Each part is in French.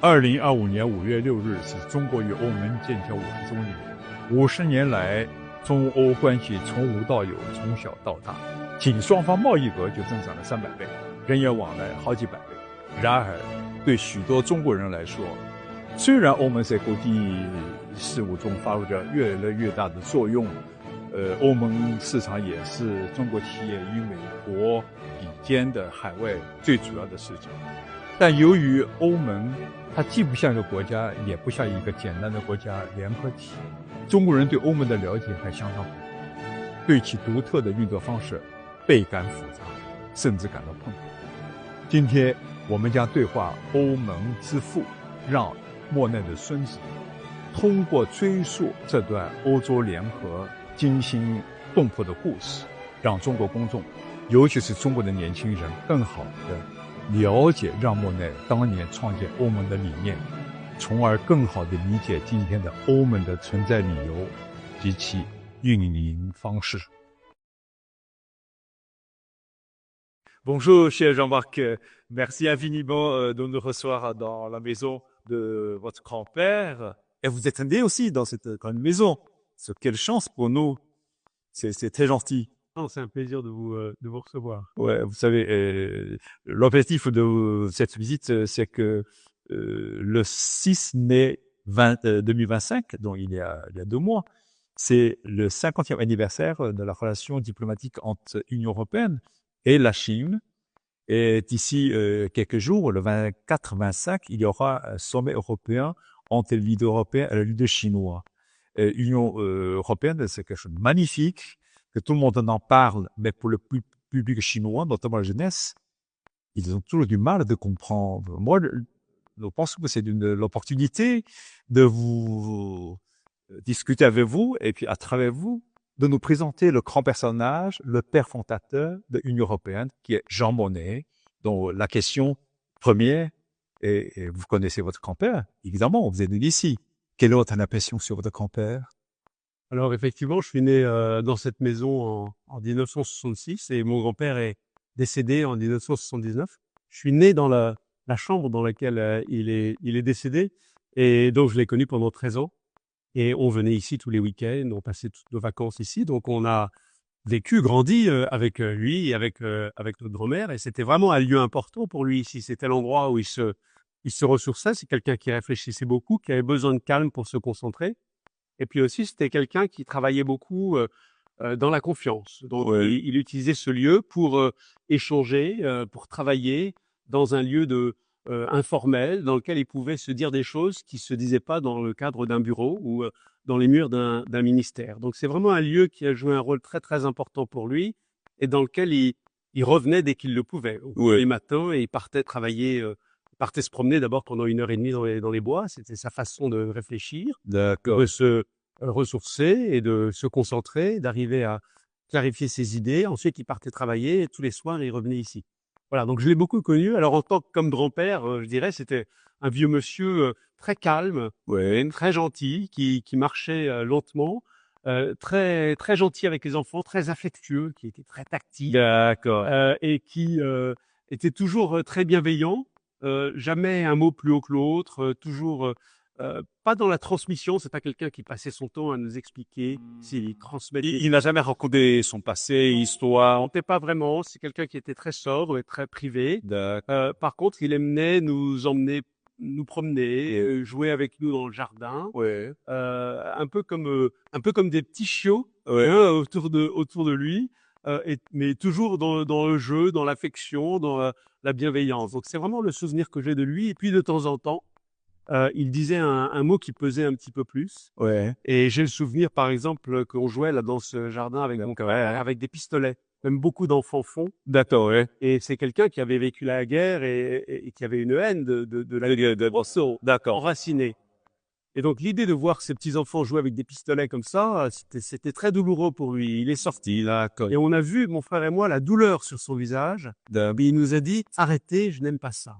2025年5月6日是中国与欧盟建交5周年。50年来，中欧关系从无到有，从小到大，仅双方贸易额就增长了300倍，人员往来好几百倍。然而，对许多中国人来说，虽然欧盟在国际事务中发挥着越来越大的作用，欧盟市场也是中国企业与美国比肩的海外最主要的市场。但由于欧盟它既不像一个国家，也不像一个简单的国家联合体，中国人对欧盟的了解还相当不多，对其独特的运作方式倍感复杂，甚至感到困惑。今天我们将对话欧盟之父让·莫奈的孙子，通过追溯这段欧洲联合惊心动魄的故事，让中国公众，尤其是中国的年轻人，更好地了解让·莫奈当年创建欧盟的理念，从而更好地理解今天的欧盟的存在理由及其运营方式。Bonjour, cher Jean-Marc. Merci infiniment de nous recevoir dans la maison de votre grand-père. Et vous êtes né aussi dans cette grande maison. Quelle chance pour nous. C'est très gentil. C'est un plaisir de vous recevoir. Ouais, vous savez, l'objectif de cette visite, c'est que le 6 mai 2025, donc il y a 2 mois, c'est le 50e anniversaire de la relation diplomatique entre l'Union européenne et la Chine. Et d'ici quelques jours, le 24-25, il y aura un sommet européen entre les leaders européens et les leaders chinois. L'Union européenne, c'est quelque chose de magnifique, que tout le monde en parle, mais pour le public chinois, notamment la jeunesse, ils ont toujours du mal de comprendre. Moi, je pense que c'est l'opportunité de vous discuter avec vous et puis à travers vous, de nous présenter le grand personnage, le père fondateur de l'Union européenne, qui est Jean Monnet, dont la question première, et vous connaissez votre grand-père, évidemment, vous êtes né d'ici. Quelle est votre impression sur votre grand-père? Alors effectivement, je suis né dans cette maison en 1966 et mon grand-père est décédé en 1979. Je suis né dans la chambre dans laquelle il est décédé et donc je l'ai connu pendant 13 ans. Et on venait ici tous les week-ends, on passait toutes nos vacances ici. Donc, on a vécu, grandi avec lui et avec notre grand-mère. Et c'était vraiment un lieu important pour lui ici. C'était l'endroit où il se ressourçait. C'est quelqu'un qui réfléchissait beaucoup, qui avait besoin de calme pour se concentrer. Et puis aussi, c'était quelqu'un qui travaillait beaucoup dans la confiance. Donc, Ouais. il utilisait ce lieu pour échanger, pour travailler dans un lieu informel dans lequel il pouvait se dire des choses qui se disaient pas dans le cadre d'un bureau ou dans les murs d'un ministère. Donc c'est vraiment un lieu qui a joué un rôle très très important pour lui et dans lequel il revenait dès qu'il le pouvait. Ouais. Les matins et il partait travailler, il partait se promener d'abord pendant 1h30 dans les bois. C'était sa façon de réfléchir, D'accord. de se ressourcer et de se concentrer, d'arriver à clarifier ses idées. Ensuite, il partait travailler et tous les soirs, il revenait ici. Voilà, donc je l'ai beaucoup connu. Alors en tant que comme grand-père, je dirais, c'était un vieux monsieur très calme, Ouais. très gentil, qui marchait lentement, très très gentil avec les enfants, très affectueux, qui était très tactile D'accord. et qui était toujours très bienveillant. Jamais un mot plus haut que l'autre, toujours pas dans la transmission. C'est pas quelqu'un qui passait son temps à nous expliquer, s'il transmettait. Il n'a jamais raconté son passé, histoire. On pas vraiment. C'est quelqu'un qui était très sobre et très privé. D'accord. Par contre, il aimait nous emmener, nous promener, jouer avec nous dans le jardin, Ouais. un peu comme des petits chiots Ouais. hein, autour de lui, mais toujours dans le jeu, dans l'affection, dans la bienveillance. Donc c'est vraiment le souvenir que j'ai de lui. Et puis de temps en temps, il disait un mot qui pesait un petit peu plus. Ouais. Et j'ai le souvenir, par exemple, qu'on jouait là dans ce jardin avec avec des pistolets. Même beaucoup d'enfants font. D'accord, ouais. Et c'est quelqu'un qui avait vécu la guerre et qui avait une haine de la guerre D'accord. enracinée. Et donc l'idée de voir ces petits enfants jouer avec des pistolets comme ça, c'était très douloureux pour lui. Il est sorti. D'accord. Et on a vu, mon frère et moi, la douleur sur son visage. D'accord. Et il nous a dit, arrêtez, je n'aime pas ça.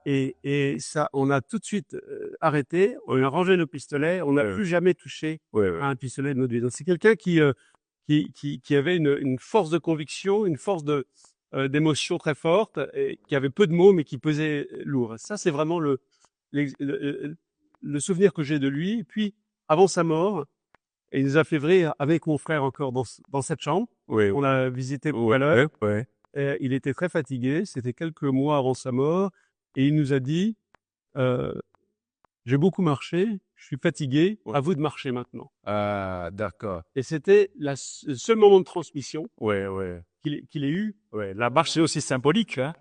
Et ça, on a tout de suite arrêté, on a rangé nos pistolets, on n'a plus jamais touché Ouais, à un pistolet de notre vie. Donc c'est quelqu'un qui avait une force de conviction, une force d'émotion très forte, et qui avait peu de mots mais qui pesait lourd. Ça, c'est vraiment le souvenir que j'ai de lui. Et puis, avant sa mort, il nous a fait vrai avec mon frère encore dans cette chambre. Oui, On a visité tout ouais, à l'heure. ouais. Il était très fatigué. C'était quelques mois avant sa mort. Et il nous a dit, j'ai beaucoup marché, je suis fatigué, Ouais. à vous de marcher maintenant. Ah, d'accord. Et c'était le seul moment de transmission Ouais, ouais. qu'il ait eu. Ouais, la marche c'est aussi symbolique, hein.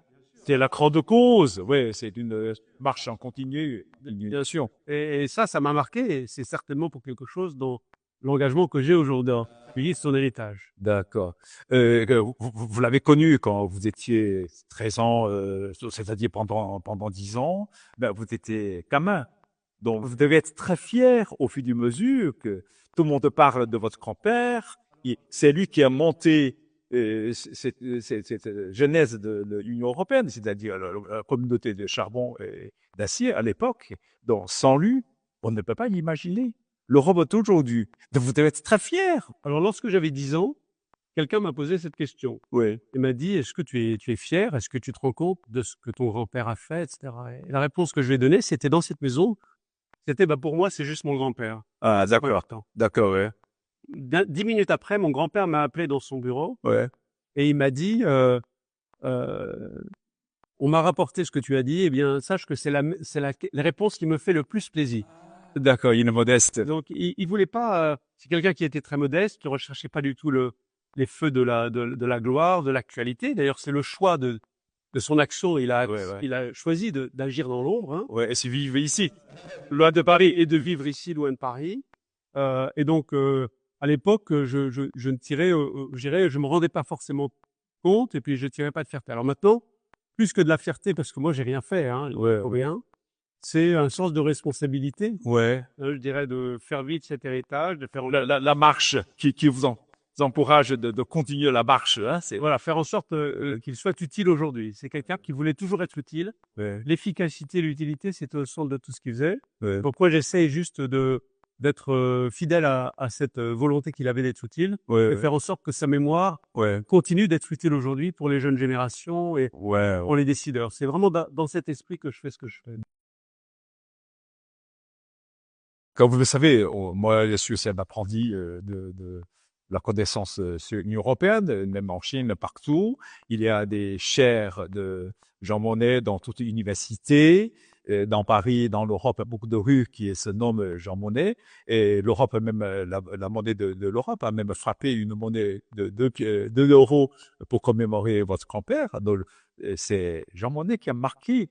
C'est la croix de cause. Ouais, c'est une marche en continu, Bien sûr. Et ça m'a marqué. Et c'est certainement pour quelque chose dans l'engagement que j'ai aujourd'hui. Lui, son héritage. D'accord. Vous l'avez connu quand vous étiez 13 ans, c'est-à-dire pendant 10 ans, ben vous étiez gamin. Donc vous devez être très fier au fur et à mesure que tout le monde parle de votre grand-père. C'est lui qui a monté cette genèse de l'Union européenne, c'est-à-dire la communauté de charbon et d'acier à l'époque. Donc sans lui, on ne peut pas l'imaginer. Le robot aujourd'hui, vous devez être très fier. Alors, lorsque j'avais 10 ans, quelqu'un m'a posé cette question. Oui. Il m'a dit, est-ce que tu es fier? Est-ce que tu te rends compte de ce que ton grand-père a fait, etc. Et la réponse que je lui ai donnée, c'était dans cette maison. C'était, pour moi, c'est juste mon grand-père. Ah, C'est pas d'accord. important. D'accord, ouais. 10 minutes après, mon grand-père m'a appelé dans son bureau Ouais. et il m'a dit, on m'a rapporté ce que tu as dit. Eh bien, sache que c'est la réponse qui me fait le plus plaisir. D'accord, il est modeste. Donc, il voulait pas. C'est quelqu'un qui était très modeste, qui recherchait pas du tout les feux de la gloire, de l'actualité. D'ailleurs, c'est le choix de son action. Il a choisi d'agir dans l'ombre. Hein. Ouais, et si vivre ici. Loin de Paris et de vivre ici, loin de Paris. Et donc, à l'époque, je ne tirais, je me rendais pas forcément compte, et puis je tirais pas de fierté. Alors maintenant, plus que de la fierté, parce que moi j'ai rien fait, hein, rien, c'est un sens de responsabilité. Ouais. Je dirais de faire vite cet héritage, de faire La marche qui vous encourage de continuer la marche, hein, c'est voilà, faire en sorte qu'il soit utile aujourd'hui. C'est quelqu'un qui voulait toujours être utile. ouais. L'efficacité, l'utilité, c'était au centre de tout ce qu'il faisait. Ouais. Pourquoi j'essaye juste d'être fidèle à cette volonté qu'il avait d'être utile, Ouais, et faire en sorte que sa mémoire ouais. continue d'être utile aujourd'hui pour les jeunes générations et Ouais. pour les décideurs. C'est vraiment dans cet esprit que je fais ce que je fais. Comme vous le savez, moi, je suis aussi un apprenti de la connaissance sur l'Union européenne, même en Chine, partout. Il y a des chaires de Jean Monnet dans toute l'université. Dans Paris, dans l'Europe, il y a beaucoup de rues qui se nomment Jean Monnet. Et l'Europe, même la monnaie de l'Europe a même frappé une monnaie de 2 euros pour commémorer votre grand-père. Donc, c'est Jean Monnet qui a marqué,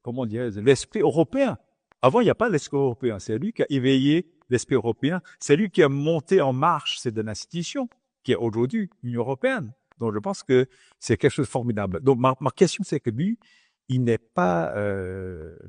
comment dire, l'esprit européen. Avant, il n'y a pas l'esprit européen. C'est lui qui a éveillé l'esprit européen. C'est lui qui a monté en marche cette institution qui est aujourd'hui l'Union européenne. Donc, je pense que c'est quelque chose de formidable. Donc, ma question, c'est que lui, il n'est pas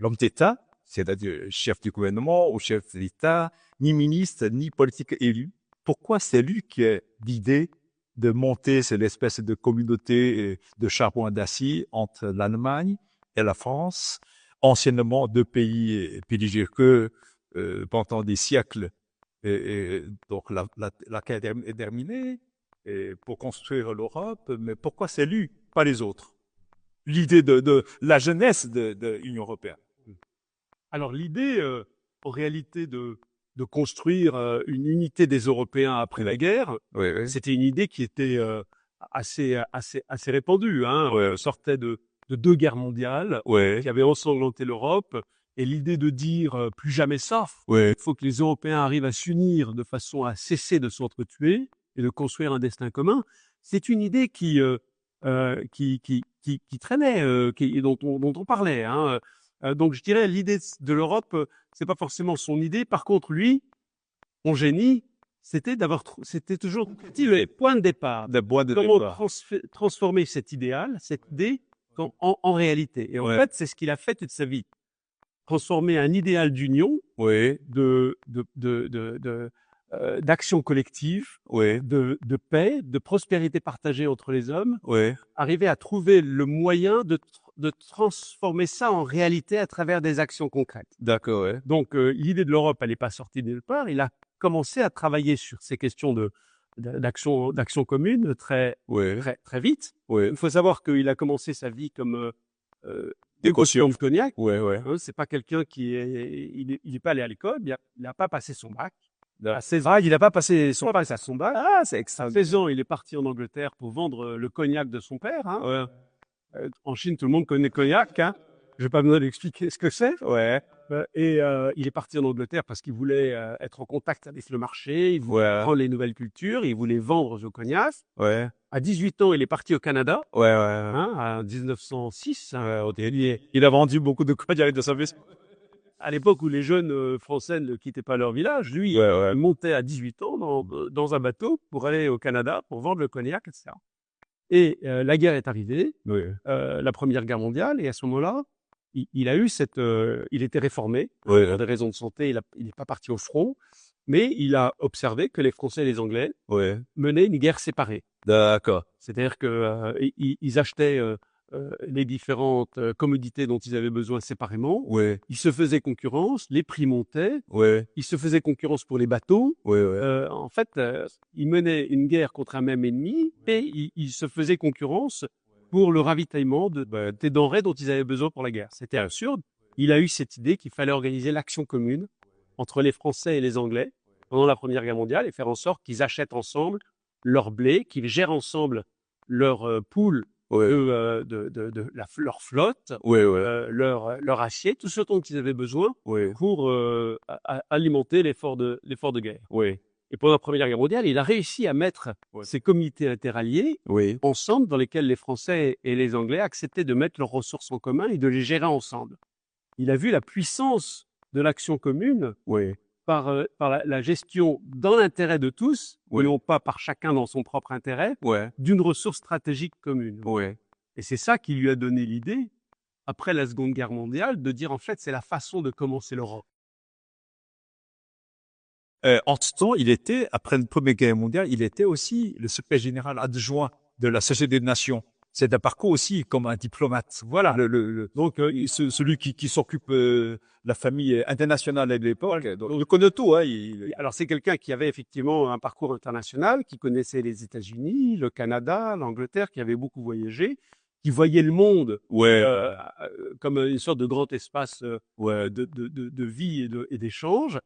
l'homme d'État, c'est-à-dire chef du gouvernement ou chef de l'État, ni ministre, ni politique élu. Pourquoi c'est lui qui a l'idée de monter cette espèce de communauté de charbon et d'acier entre l'Allemagne et la France, anciennement 2 pays belliqueux pendant des siècles. Donc la guerre est terminée pour construire l'Europe, mais pourquoi c'est lui, pas les autres? L'idée de la jeunesse de l'Union européenne. Alors l'idée, en réalité, de construire une unité des Européens après la guerre, Oui. c'était une idée qui était assez répandue. Hein. Ouais. On sortait de 2 guerres mondiales Ouais. qui avaient ensanglanté l'Europe. Et l'idée de dire plus jamais ça, Ouais. il faut que les Européens arrivent à s'unir de façon à cesser de s'entretuer et de construire un destin commun, c'est une idée qui traînait, dont on parlait. Hein. Donc je dirais l'idée de l'Europe, c'est pas forcément son idée. Par contre, lui, mon génie, c'était toujours le point de départ. Comment transformer cet idéal, cette idée, en réalité. Et en fait, c'est ce qu'il a fait toute sa vie. Transformer un idéal d'union, d'action collective, de paix, de prospérité partagée entre les hommes, arriver à trouver le moyen de transformer ça en réalité à travers des actions concrètes. D'accord, ouais. Donc, l'idée de l'Europe, elle n'est pas sortie de nulle part. Il a commencé à travailler sur ces questions d'action commune très vite. Ouais. Il faut savoir qu'il a commencé sa vie comme négociant le cognac. Ouais, ouais. Hein, c'est pas quelqu'un qui est, il est pas allé à l'école, il a pas passé son bac. D'accord. À 16 ans, il n'a pas passé son bac. Ah, c'est À extra. 16 ans, il est parti en Angleterre pour vendre le cognac de son père. Hein. Ouais. En Chine, tout le monde connaît cognac. Hein. Je vais pas besoin d'expliquer ce que c'est. Ouais. Il est parti en Angleterre parce qu'il voulait être en contact avec le marché, il voulait Ouais. prendre les nouvelles cultures, il voulait vendre au cognac. Ouais. À 18 ans, il est parti au Canada, Ouais, ouais. hein, en 1906. Hein, Il a vendu beaucoup de cognac de sa vie. à l'époque où les jeunes Français ne quittaient pas leur village, lui, Ouais, ouais. il montait à 18 ans dans un bateau pour aller au Canada pour vendre le cognac, etc. Et la guerre est arrivée, Oui. la Première Guerre mondiale, et à ce moment-là, il a eu il était réformé. Ouais. Pour des raisons de santé, il n'est pas parti au front, mais il a observé que les Français et les Anglais Ouais. menaient une guerre séparée. D'accord. C'est-à-dire que ils achetaient les différentes commodités dont ils avaient besoin séparément. Ouais. Ils se faisaient concurrence, les prix montaient. Ouais. Ils se faisaient concurrence pour les bateaux. Ouais, ouais. En fait, ils menaient une guerre contre un même ennemi et ils se faisaient concurrence pour le ravitaillement des denrées dont ils avaient besoin pour la guerre. C'était absurde. Il a eu cette idée qu'il fallait organiser l'action commune entre les Français et les Anglais pendant la Première Guerre mondiale et faire en sorte qu'ils achètent ensemble leur blé, qu'ils gèrent ensemble leur poules, Ouais. leur flotte, Ouais, ouais. leur acier, tout ce dont ils avaient besoin Ouais. pour alimenter l'effort de guerre. Ouais. Et pendant la Première Guerre mondiale, il a réussi à mettre ces comités interalliés Oui. ensemble, dans lesquels les Français et les Anglais acceptaient de mettre leurs ressources en commun et de les gérer ensemble. Il a vu la puissance de l'action commune Oui. par la gestion dans l'intérêt de tous, Oui. et non pas par chacun dans son propre intérêt, Ouais. d'une ressource stratégique commune. Ouais. Et c'est ça qui lui a donné l'idée, après la Seconde Guerre mondiale, de dire en fait c'est la façon de commencer l'Europe. Entre-temps, après la Première Guerre mondiale, il était aussi le secrétaire général adjoint de la Société des Nations. C'est un parcours aussi comme un diplomate. Voilà. Donc, celui qui s'occupe de la famille internationale à l'époque. Donc, il connaît tout. Hein, Alors, c'est quelqu'un qui avait effectivement un parcours international, qui connaissait les États-Unis, le Canada, l'Angleterre, qui avait beaucoup voyagé, qui voyait le monde comme une sorte de grand espace de vie et d'échange.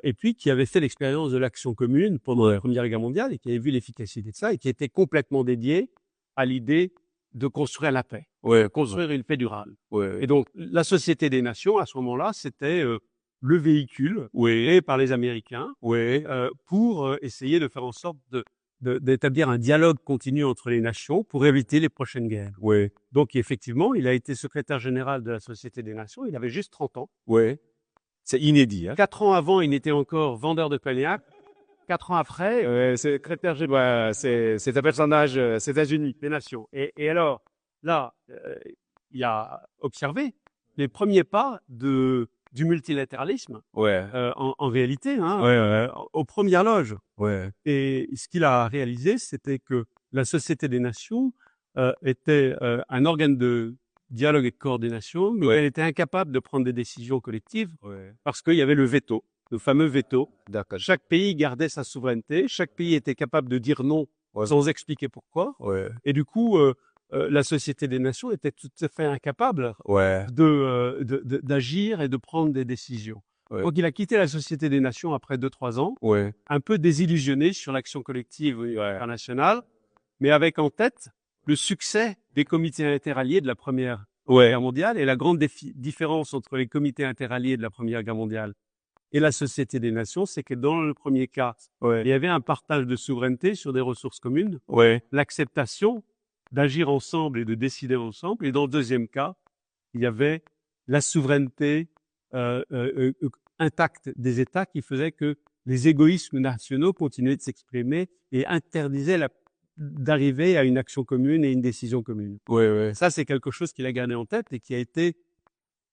Et puis qui avait fait l'expérience de l'action commune pendant la Première Guerre mondiale et qui avait vu l'efficacité de ça et qui était complètement dédié à l'idée de construire la paix, construire une paix durable. Ouais. Et donc, la Société des Nations, à ce moment-là, c'était le véhicule créé par les Américains pour essayer de faire en sorte d'établir un dialogue continu entre les nations pour éviter les prochaines guerres. Ouais. Donc, effectivement, il a été secrétaire général de la Société des Nations, il avait juste 30 ans. Ouais. C'est inédit. Hein. 4 ans avant, il était encore vendeur de cognac. 4 ans après, secrétaire général. C'est un personnage c'est États-Unis. Des Nations. Et alors, là, il a observé les premiers pas du multilatéralisme, en réalité, hein, aux premières loges. Ouais. Et ce qu'il a réalisé, c'était que la Société des Nations était un organe de dialogue et de coordination, mais elle était incapable de prendre des décisions collectives parce qu'il y avait le veto, le fameux veto. D'accord. Chaque pays gardait sa souveraineté, chaque pays était capable de dire non sans expliquer pourquoi. Ouais. Et du coup, la Société des Nations était tout à fait incapable d'agir et de prendre des décisions. Ouais. Donc il a quitté la Société des Nations après 2-3 ans, un peu désillusionné sur l'action collective internationale, mais avec en tête le succès des comités interalliés de la Première Guerre mondiale et la grande différence entre les comités interalliés de la Première Guerre mondiale et la Société des Nations, c'est que dans le premier cas, il y avait un partage de souveraineté sur des ressources communes, l'acceptation d'agir ensemble et de décider ensemble, et dans le deuxième cas, il y avait la souveraineté intacte des États qui faisait que les égoïsmes nationaux continuaient de s'exprimer et interdisaient d'arriver à une action commune et une décision commune. Ça, c'est quelque chose qu'il a gardé en tête et qui a été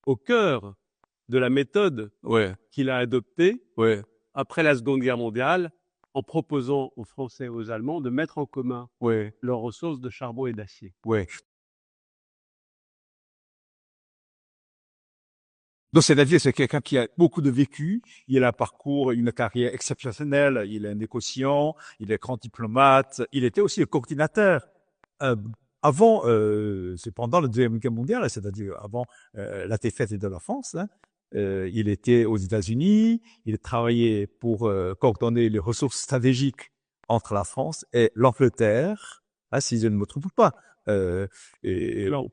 au cœur de la méthode qu'il a adoptée après la Seconde Guerre mondiale, en proposant aux Français et aux Allemands de mettre en commun leurs ressources de charbon et d'acier. Donc, c'est-à-dire, c'est quelqu'un qui a beaucoup de vécu, il a un parcours, une carrière exceptionnelle, il est un négociant, il est grand diplomate, il était aussi le coordinateur avant, c'est pendant la Deuxième Guerre mondiale, c'est-à-dire avant la défaite de la France, hein, il était aux États-Unis, il travaillait pour coordonner les ressources stratégiques entre la France et l'Angleterre, hein, si je ne me trompe pas. Alors,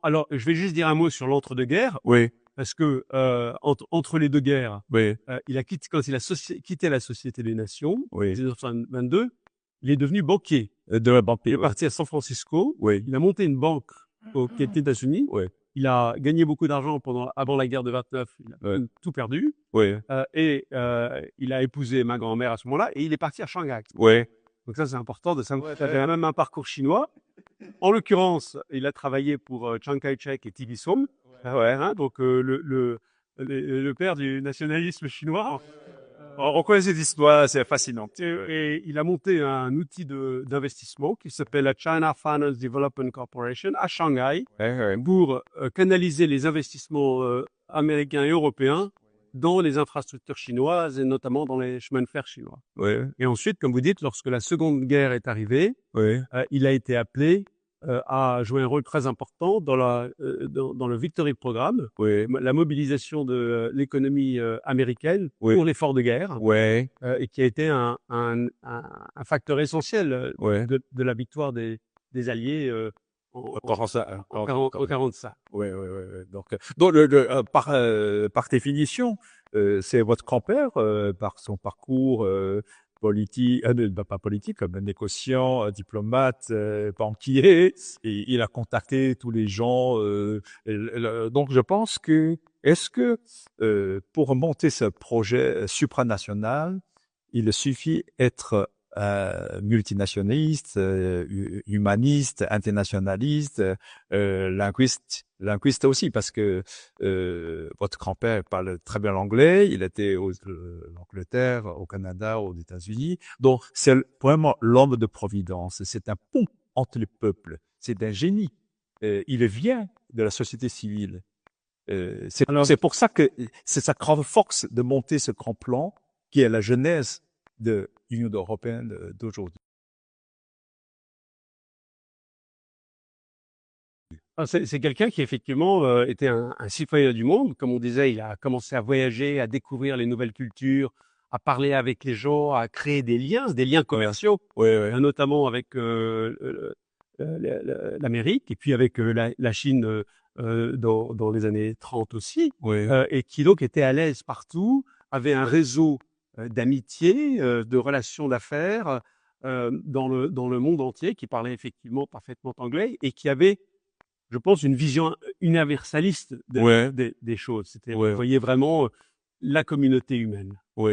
alors, je vais juste dire un mot sur l'entre-deux-guerres, Oui, parce que entre les deux guerres, oui, quand il a quitté la Société des Nations, en oui. 1922, il est devenu banquier. De la banque. Il est parti à San Francisco. Oui, Il a monté une banque aux États-Unis. oui, Il a gagné beaucoup d'argent avant la guerre de 29. Il a Ouais. tout perdu. oui, Il a épousé ma grand-mère à ce moment-là et il est parti à Shanghai. oui. Donc ça, c'est important de savoir. Il avait même un parcours chinois. En l'occurrence, il a travaillé pour Chiang Kai-shek et T.V. Soong. Ouais. Hein, donc le père du nationalisme chinois. On connaît cette histoire, c'est fascinant. Et il a monté un outil d'investissement qui s'appelle la China Finance Development Corporation à Shanghai pour canaliser les investissements américains et européens dans les infrastructures chinoises et notamment dans les chemins de fer chinois. Oui, Et ensuite, comme vous dites, lorsque la Seconde Guerre est arrivée, oui, il a été appelé à jouer un rôle très important dans le Victory Programme, oui, la mobilisation de l'économie américaine Oui. pour l'effort de guerre, oui, et qui a été un facteur essentiel oui. de la victoire des Alliés en 45. Oui, oui, oui, oui. Donc par définition, c'est votre grand-père, par son parcours politique, pas politique, comme négociant, diplomate, banquier, et il a contacté tous les gens. Donc je pense que, est-ce que pour monter ce projet supranational, il suffit être multinationaliste, humaniste, internationaliste, linguiste aussi, parce que votre grand-père parle très bien l'anglais, il était en Angleterre, au Canada, aux États-Unis, donc c'est vraiment l'homme de providence, c'est un pont entre les peuples, c'est un génie, il vient de la société civile. C'est pour ça que c'est sa grande force de monter ce grand plan qui est la genèse de l'Union européenne d'aujourd'hui. C'est quelqu'un qui effectivement était un citoyen du monde. Comme on disait, il a commencé à voyager, à découvrir les nouvelles cultures, à parler avec les gens, à créer des liens commerciaux, Oui, oui, notamment avec l'Amérique et puis avec la Chine dans les années 30 aussi, oui, et qui donc était à l'aise partout, avait un réseau d'amitié, de relations d'affaires dans le monde entier, qui parlait effectivement parfaitement anglais et qui avait, je pense, une vision universaliste Ouais. des choses. C'était, Ouais. vous voyez vraiment la communauté humaine. oui,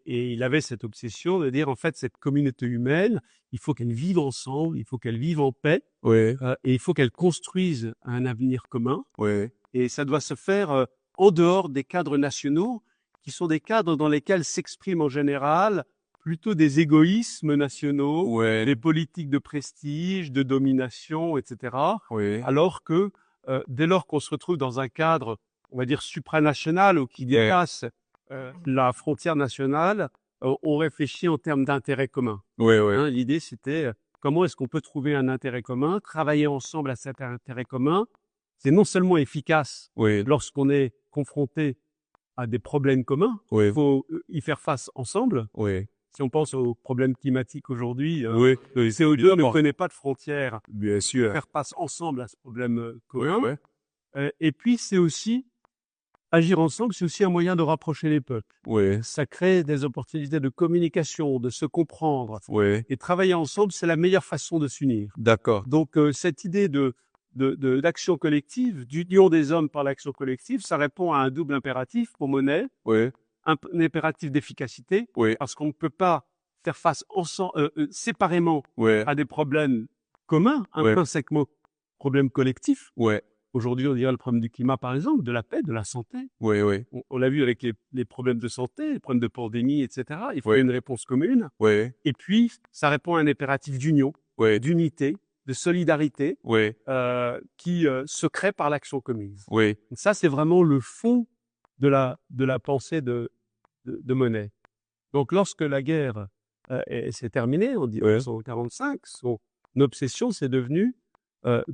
Et il avait cette obsession de dire, en fait, cette communauté humaine, il faut qu'elle vive ensemble, il faut qu'elle vive en paix, oui, et il faut qu'elle construise un avenir commun. oui, Et ça doit se faire en dehors des cadres nationaux, qui sont des cadres dans lesquels s'expriment en général plutôt des égoïsmes nationaux, oui, des politiques de prestige, de domination, etc. oui, Alors que dès lors qu'on se retrouve dans un cadre, on va dire, supranational ou qui dépasse la frontière nationale, on réfléchit en termes d'intérêt commun. oui, oui, Hein, l'idée, c'était comment est-ce qu'on peut trouver un intérêt commun, travailler ensemble à cet intérêt commun. C'est non seulement efficace oui, lorsqu'on est confronté à des problèmes communs, oui, il faut y faire face ensemble. oui, Si on pense aux problèmes climatiques aujourd'hui, oui, le CO2 ne évidemment. connaît pas de frontières. Bien sûr. Faire face ensemble à ce problème Oui, commun. oui, Et puis, c'est aussi, agir ensemble, c'est aussi un moyen de rapprocher les peuples. oui, Ça crée des opportunités de communication, de se comprendre. oui, Et travailler ensemble, c'est la meilleure façon de s'unir. d'accord. Donc, cette idée d'action collective, d'union des hommes par l'action collective, ça répond à un double impératif pour Monnet. Oui, Un impératif d'efficacité, oui, parce qu'on ne peut pas faire face séparément oui, à des problèmes communs, Ouais. intrinsèquement problèmes collectifs. oui, Aujourd'hui, on dirait le problème du climat, par exemple, de la paix, de la santé. oui, oui, On l'a vu avec les problèmes de santé, les problèmes de pandémie, etc. Il faut Ouais. une réponse commune. oui, Et puis, ça répond à un impératif d'union, oui, d'unité, de solidarité, oui, qui se crée par l'action commune. oui, Ça, c'est vraiment le fond de la pensée de Monnet. Donc, lorsque la guerre s'est terminée en 1945, obsession, c'est devenu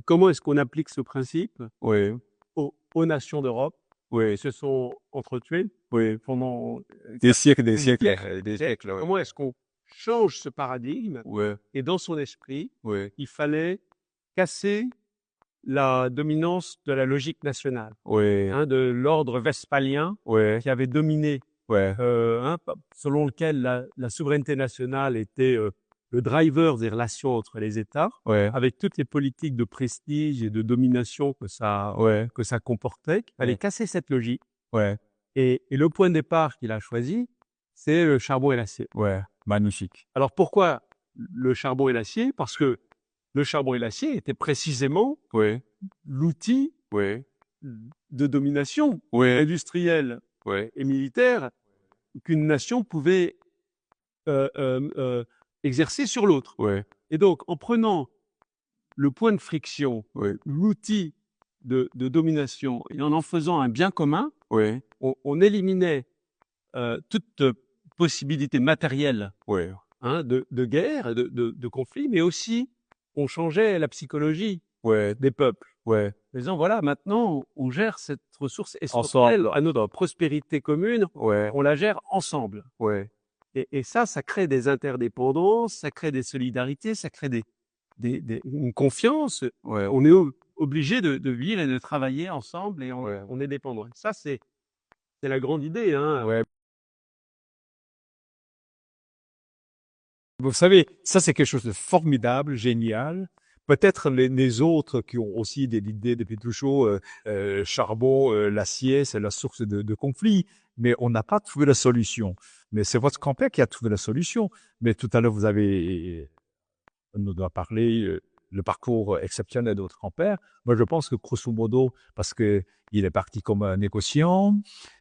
comment est-ce qu'on applique ce principe Oui, aux nations d'Europe oui, qui se sont entretuées oui. pendant Des siècles, des des siècles, siècles. des siècles, ouais. Comment est-ce qu'on change ce paradigme? Ouais, Et dans son esprit, ouais, il fallait casser la dominance de la logique nationale, ouais, de l'ordre westphalien ouais, qui avait dominé, ouais, selon lequel la souveraineté nationale était le driver des relations entre les États, ouais, avec toutes les politiques de prestige et de domination que ça ouais, comportait. Il fallait ouais, casser cette logique. ouais, Et le point de départ qu'il a choisi, c'est le charbon et l'acier. ouais. Magnifique. Alors pourquoi le charbon et l'acier? Parce que le charbon et l'acier étaient précisément Oui, l'outil oui, de domination oui, industrielle oui, et militaire qu'une nation pouvait exercer sur l'autre. oui, Et donc, en prenant le point de friction, oui, l'outil de domination, et en faisant un bien commun, oui, on éliminait toute possibilité matérielle oui, de guerre, de conflit, mais aussi on changeait la psychologie oui, des peuples. oui. En disant, voilà, maintenant, on gère cette ressource Ensemble. essentielle à notre prospérité commune, Ouais, on la gère ensemble. ouais, Et ça crée des interdépendances, ça crée des solidarités, ça crée une confiance. ouais, On est obligé de vivre et de travailler ensemble et ouais, on est dépendant. Ça, c'est la grande idée. ouais. Vous savez, ça c'est quelque chose de formidable, génial. Peut-être les autres qui ont aussi des idées depuis toujours, charbon, l'acier, c'est la source de conflit, mais on n'a pas trouvé la solution. Mais c'est votre grand-père qui a trouvé la solution. Mais tout à l'heure, on nous a parlé le parcours exceptionnel de votre grand-père. Moi, je pense que grosso modo, parce que il est parti comme un négociant,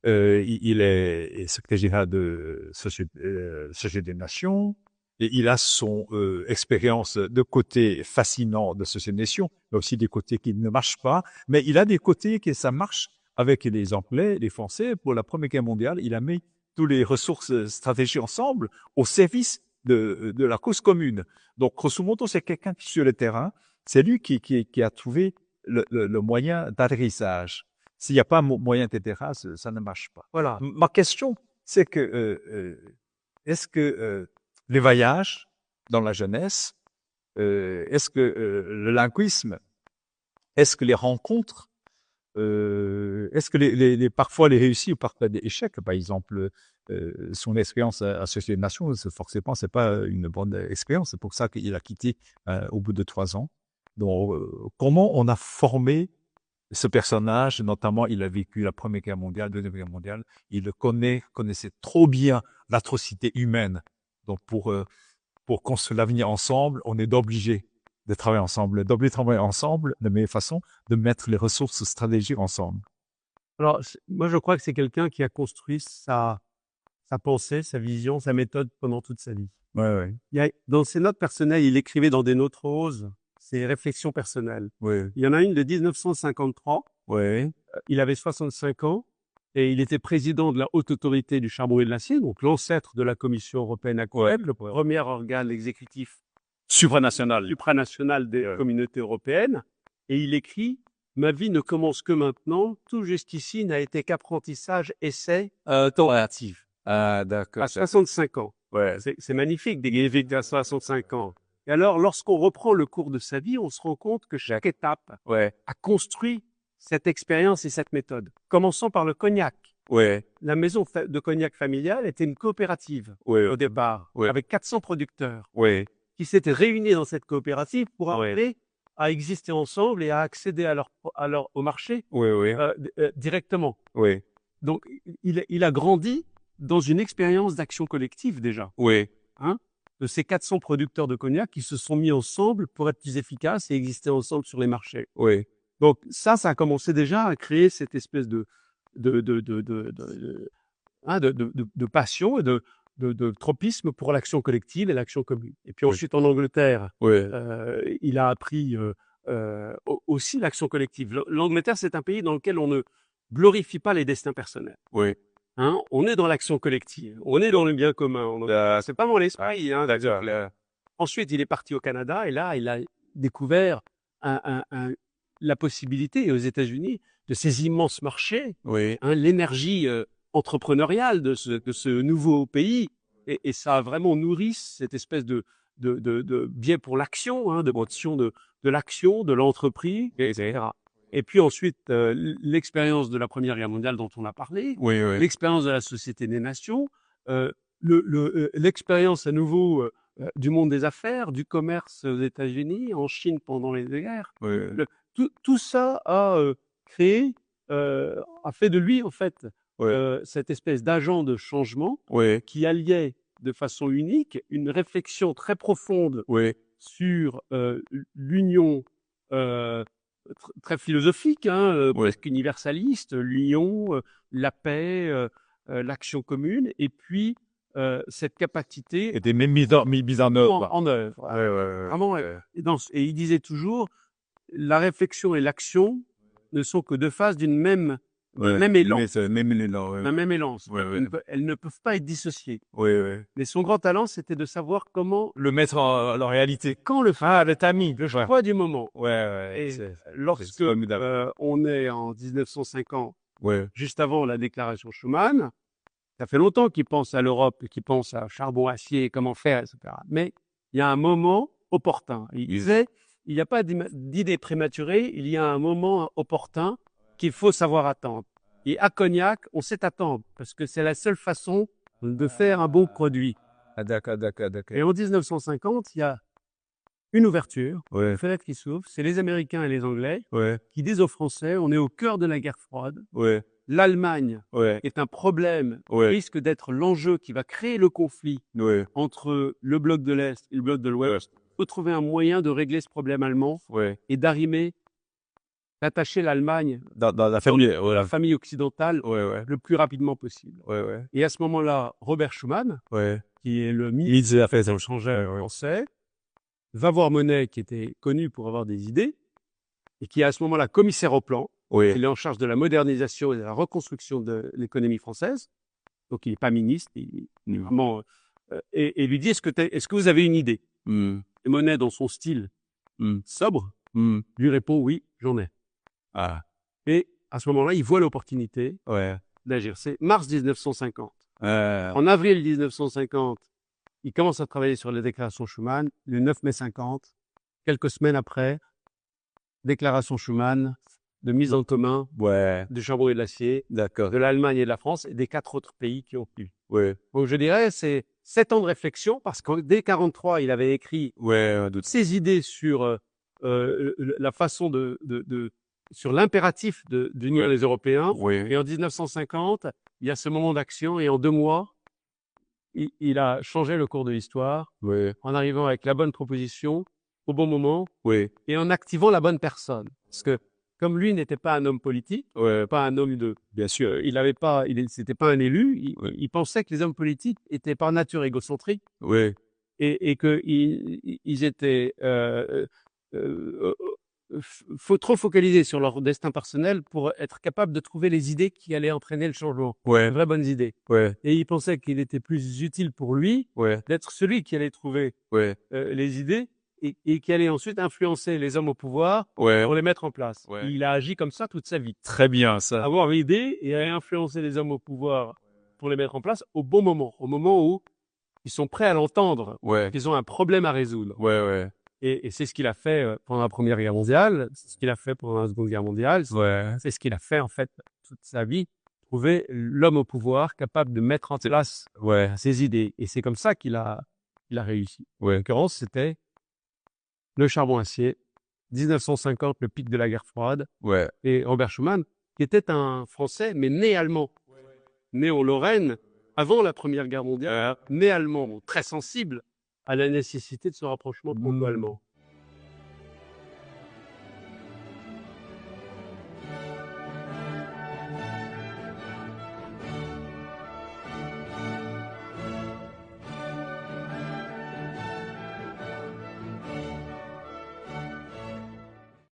il est secrétaire général de Société des Nations, et il a son expérience de côté fascinant de Société des Nations, mais aussi des côtés qui ne marchent pas. Mais il a des côtés que ça marche avec les Anglais, les Français. Pour la Première Guerre mondiale, il a mis toutes les ressources stratégiques ensemble au service de la cause commune. Donc, grosso modo, c'est quelqu'un qui, sur le terrain, c'est lui qui a trouvé le moyen d'atterrissage. S'il n'y a pas un moyen d'atterrissage, ça ne marche pas. Voilà. Ma question, c'est que est-ce que les voyages dans la jeunesse, est-ce que le linguisme, est-ce que les rencontres, est-ce que parfois les réussites ou parfois des échecs, par exemple, son expérience à Société des Nations, forcément, c'est pas une bonne expérience. C'est pour ça qu'il a quitté au bout de 3 ans. Donc, comment on a formé ce personnage, notamment, il a vécu la Première Guerre mondiale, Deuxième Guerre mondiale, il le connaissait trop bien l'atrocité humaine. Donc, pour construire l'avenir ensemble, on est obligé de travailler ensemble, d'obligé de travailler ensemble, de meilleure façon, de mettre les ressources stratégiques ensemble. Alors, moi, je crois que c'est quelqu'un qui a construit sa pensée, sa vision, sa méthode pendant toute sa vie. Ouais, ouais, Dans ses notes personnelles, il écrivait dans des notes roses ses réflexions personnelles. ouais, Il y en a une de 1953. ouais, Il avait 65 ans et il était président de la Haute Autorité du Charbon et de l'Acier, donc l'ancêtre de la Commission européenne actuelle, le premier organe exécutif supranational des communautés européennes. Et il écrit « Ma vie ne commence que maintenant, tout jusqu'ici n'a été qu'apprentissage, essai, tentative. » Ah, d'accord. À 65 ans. Ouais, C'est magnifique d'écrire à 65 ans. Et alors, lorsqu'on reprend le cours de sa vie, on se rend compte que chaque étape ouais, a construit cette expérience et cette méthode. Commençons par le cognac. ouais, La maison de cognac familiale était une coopérative ouais, au départ, ouais. avec 400 producteurs ouais, qui s'étaient réunis dans cette coopérative pour Ouais. arriver à exister ensemble et à accéder au marché ouais, ouais, directement. ouais, Donc, il a grandi dans une expérience d'action collective déjà, ouais, de ces 400 producteurs de cognac qui se sont mis ensemble pour être plus efficaces et exister ensemble sur les marchés. ouais, Donc ça a commencé déjà à créer cette espèce de passion et de tropisme pour l'action collective et l'action commune. Et puis ensuite en Angleterre, ouais, il a appris aussi l'action collective. L'Angleterre, c'est un pays dans lequel on ne glorifie pas les destins personnels. ouais. On est dans l'action collective, on est dans le bien commun. C'est pas mon l'esprit. D'accord. Ensuite, il est parti au Canada et là, il a découvert la possibilité aux États-Unis de ces immenses marchés, Oui. l'énergie entrepreneuriale de ce nouveau pays. Et ça a vraiment nourri cette espèce de biais pour l'action, de motion de l'action, de l'entreprise, etc. Et puis ensuite, l'expérience de la Première Guerre mondiale dont on a parlé, Oui, oui. l'expérience de la Société des Nations, l'expérience à nouveau du monde des affaires, du commerce aux États-Unis, en Chine pendant les guerres. Oui. Tout ça a créé, a fait de lui en fait Oui. cette espèce d'agent de changement Oui. qui alliait de façon unique une réflexion très profonde Oui. sur l'union très philosophique, presque universaliste, l'union, la paix, l'action commune, et puis cette capacité Était même mise en œuvre. en œuvre. Ouais. Vraiment, et il disait toujours, la réflexion et l'action ne sont que deux faces d'une même élan. Même élan, ouais. Un même élan. Ouais, ouais. Elles ne peuvent pas être dissociées. Oui, oui. Mais son grand talent, c'était de savoir comment, Le mettre en réalité. quand le faire, Le timing, le choix. choix du moment. Ouais, ouais. Et lorsque c'est formidable. on est en 1950, Ouais. juste avant la déclaration Schuman, ça fait longtemps qu'il pense à l'Europe, qu'il pense à charbon, acier, comment faire, etc. Mais il y a un moment opportun. Il disait, il n'y a pas d'idée prématurée, il y a un moment opportun qu'il faut savoir attendre. Et à Cognac, on sait attendre, parce que c'est la seule façon de faire un bon produit. Ah, d'accord. Et en 1950, il y a une ouverture, Ouais. une fenêtre qui s'ouvre, c'est les Américains et les Anglais Ouais. qui disent aux Français, on est au cœur de la guerre froide, Ouais. l'Allemagne Ouais. est un problème, Ouais. risque d'être l'enjeu qui va créer le conflit Ouais. entre le bloc de l'Est et le bloc de l'Ouest. Il faut trouver un moyen de régler ce problème allemand Ouais. et d'arrimer, d'attacher l'Allemagne Dans la famille. à la famille occidentale Ouais. le plus rapidement possible. Ouais. Et à ce moment-là, Robert Schuman, Ouais. qui est le ministre des Affaires étrangères français, va voir Monet, qui était connu pour avoir des idées, et qui est à ce moment-là commissaire au plan. Oui. Il est en charge de la modernisation et de la reconstruction de l'économie française. Donc, il n'est pas ministre. Il est vraiment, et lui dit, est-ce que vous avez une idée? Et Monet, dans son style sobre, lui répond, oui, j'en ai. Ah. Et à ce moment-là, il voit l'opportunité Ouais. d'agir. C'est mars 1950. En avril 1950, il commence à travailler sur la déclaration Schuman. Le 9 mai 50, quelques semaines après, déclaration Schuman de mise en commun Ouais. du charbon et de l'acier, D'accord. de l'Allemagne et de la France et des 4 autres pays qui ont suivi. Ouais. Donc je dirais, c'est 7 ans de réflexion parce que dès 43, il avait écrit Ouais. ses idées sur la façon sur l'impératif d'unir les Européens. Oui. Et en 1950, il y a ce moment d'action et en 2 mois, il a changé le cours de l'histoire Ouais. en arrivant avec la bonne proposition au bon moment Oui. et en activant la bonne personne. Parce que comme lui n'était pas un homme politique, Ouais. pas un homme de, Bien sûr. c'était pas un élu, Ouais. il pensait que les hommes politiques étaient par nature égocentriques Oui. et que ils étaient faut trop focaliser sur leur destin personnel pour être capable de trouver les idées qui allaient entraîner le changement. Ouais. De vraies bonnes idées. Ouais. Et il pensait qu'il était plus utile pour lui Ouais. d'être celui qui allait trouver Ouais. les idées et qui allait ensuite influencer les hommes au pouvoir Ouais. pour les mettre en place. Ouais. Il a agi comme ça toute sa vie. Très bien, ça. Avoir une idée et influencer les hommes au pouvoir pour les mettre en place au bon moment. Au moment où ils sont prêts à l'entendre. Ouais. Qu'ils ont un problème à résoudre. Ouais. Et c'est ce qu'il a fait pendant la Première Guerre mondiale, c'est ce qu'il a fait pendant la Seconde Guerre mondiale, Ouais. c'est ce qu'il a fait en fait toute sa vie, trouver l'homme au pouvoir capable de mettre en place Ouais. ses idées. Et c'est comme ça qu'il a réussi. En Ouais. l'occurrence, c'était le charbon-acier, 1950, le pic de la guerre froide, Ouais. et Robert Schuman, qui était un Français, mais né allemand, né en Lorraine, avant la Première Guerre mondiale, né allemand, très sensible à la nécessité de ce rapprochement franco-allemand.